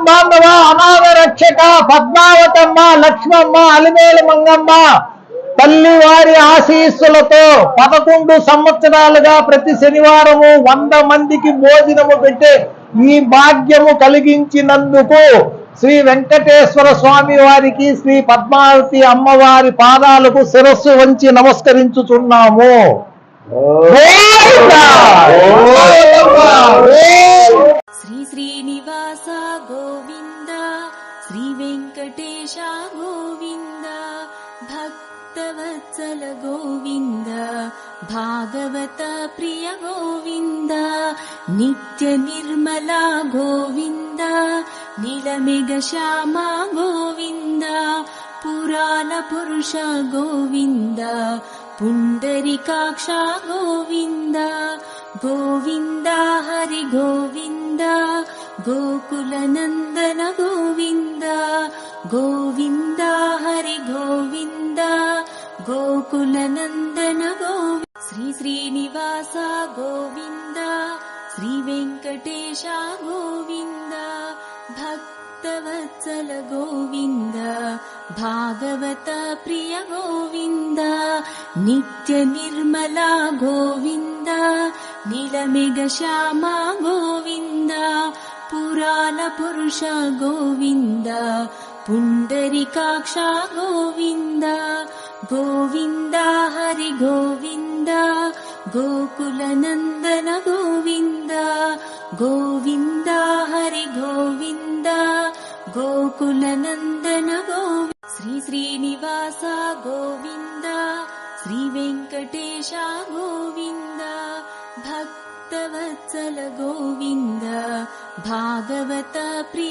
జగన్ బాంధవ, అనాథ రక్షక, పద్మావతమ్మ, లక్ష్మమ్మ, అలిమేలు మంగమ్మ తల్లి వారి ఆశీస్సులతో 11 సంవత్సరాలుగా ప్రతి శనివారము 100 మందికి భోజనము పెట్టే ఈ భాగ్యము కలిగించినందుకు శ్రీ వెంకటేశ్వర స్వామి వారికి, శ్రీ పద్మావతి అమ్మవారి పాదాలకు శిరస్సు వంచి నమస్కరించుచున్నాము. శ్రీ శ్రీనివాస గోవింద, శ్రీ వెంకటేశ గోవింద, భక్తవత్సల గోవింద, భాగవత ప్రియ గోవింద, నిత్య నిర్మల గోవింద, నీలమేఘ శ్యామ గోవింద, పురాణ పురుష గోవింద, పుండరీకాక్ష గోవింద, గోవింద హరి గోవింద, గోకుల నందన గోవింద, గోవింద హరి గోవింద, గోకుల నందన గోవింద. శ్రీ శ్రీనివాస గోవింద, శ్రీ వెంకటేశ గోవింద, భక్తవత్సల గోవింద, భాగవత ప్రియ గోవింద, నిత్య నిర్మల గోవింద, నీలమేఘ శ్యామ గోవింద, పురాణ పురుష గోవింద, పుండరీకాక్ష గోవింద, గోవింద హరి గోవింద, గోకుల నందన గోవింద, గోవింద హరి గోవింద, గోకుల నందన గోవింద. శ్రీ శ్రీనివాస గోవింద, శ్రీ వెంకటేశ గోవింద, భక్తవత్సల గోవింద, భాగవత ప్రియ